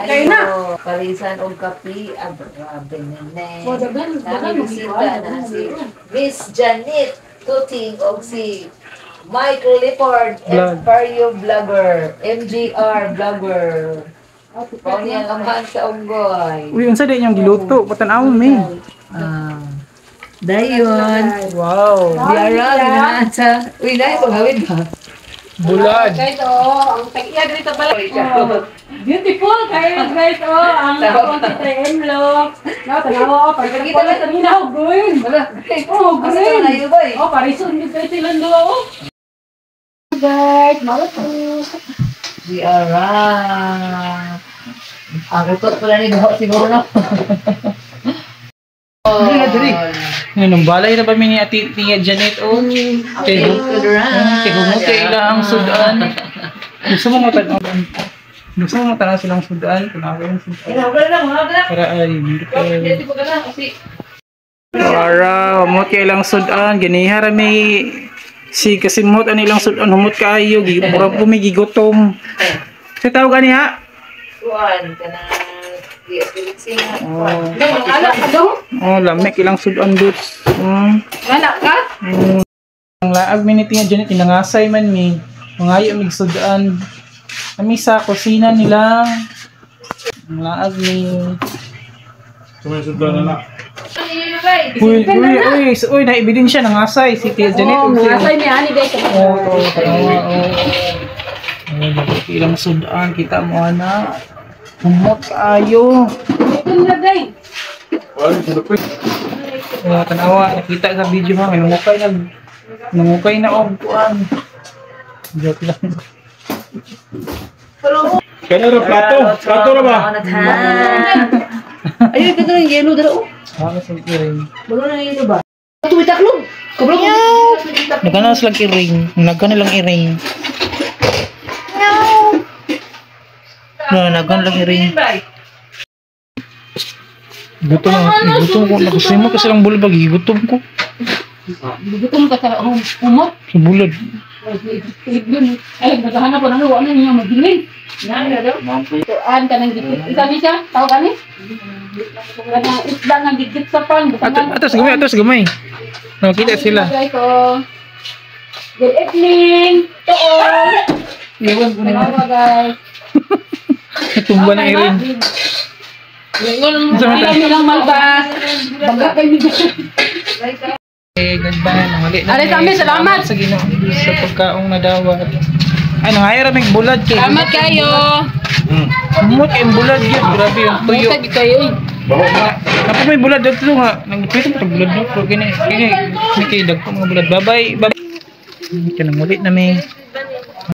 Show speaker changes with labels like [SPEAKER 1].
[SPEAKER 1] Ayo, parisan og kapi, grabe nene. Nabisita na si Miss Janet Tuting og si Michael Lippard, Fario Vlogger, MGR Vlogger. Kung niyang amahan sa unggoy.
[SPEAKER 2] Uy, unsa din yung giluto? Patanawon mi.
[SPEAKER 1] Dayon.
[SPEAKER 2] Wow.
[SPEAKER 1] Diara na sa. Uy, dahil paghawid ba?
[SPEAKER 2] Bulad.
[SPEAKER 3] Guys, ang tag-iya dito pala. Beautiful kayo guys, ang quantity envelope. Tanawa, pagkakita lang sa minaw, green. Green. Parison din kayo silang dua. Guys, malas po.
[SPEAKER 1] Diara. Ang rikot pala ni Gaho siguro na.
[SPEAKER 2] Nung balay na ba mi ni Ate Janet o? Tigumot kay ila ang sudan. Gusto mo matanaw silang sudan? Kunawin sudan. Para ay, para humot kay ilang sudan. Ganihara may si kasimot ang ilang sudan. Humot kayo. Murag po may gigutom. Sa tawag gani ha?
[SPEAKER 1] Kuan, ka na.
[SPEAKER 2] Lamig ilang sudan boots.
[SPEAKER 3] Anak ka?
[SPEAKER 2] Ang laag minute nga dyan, tinangasay man mi. Mangayo mig sudan. Kami sa kusina nila. Ang laag mi.
[SPEAKER 4] Sumay sudan na.
[SPEAKER 2] Uy, naibidin siya, nangasay. Si Tia Janet.
[SPEAKER 3] Nangasay ni Ani guys.
[SPEAKER 2] Ilang sudan, kita mo na. Humot kayo.
[SPEAKER 3] Ito na guys.
[SPEAKER 2] Tanawa, nakita sa video ha, may nangukay na og kuan. Joke lang.
[SPEAKER 4] Kaya na plato na ba?
[SPEAKER 1] Ayun, ito na yung yellow dala.
[SPEAKER 2] Sa kiring.
[SPEAKER 1] Bago na yung yellow ba? Ito may taklog. Kablog.
[SPEAKER 2] Nagana silang kiring. Nagana lang iring. Nagana lang iring. Gutom ko. Nakusimo kasi lang bulbag. Gutom ko.
[SPEAKER 3] Gutom ka sa umot.
[SPEAKER 2] Sa bulad.
[SPEAKER 3] Ay, naghahanap ko na wala na niya magiling. Yan na daw. Tuan ka ng gigit. Isa ni siya, tao ka ni? Kanang isda ng gigit sa pan.
[SPEAKER 2] Atas gamay. Nakita sila.
[SPEAKER 3] Good evening to all. Hello guys.
[SPEAKER 2] Tumba na iring.
[SPEAKER 3] Ngayon lang malbas. Bangga kayo ni
[SPEAKER 2] Goodbye.
[SPEAKER 3] Aray kami, salamat.
[SPEAKER 2] Sa Ginoo sa pagkaong nadawat. Ay, nangayara may bulad kay.
[SPEAKER 3] Salamat kayo.
[SPEAKER 2] Humot kay bulad yun. Grabe yung tuyo.
[SPEAKER 3] Bukad kayo.
[SPEAKER 2] Ako may bulad dito nga. Nagpito mo bulad dito. Kini kay dagko mga bulad. Bye-bye. Kanang ulit na may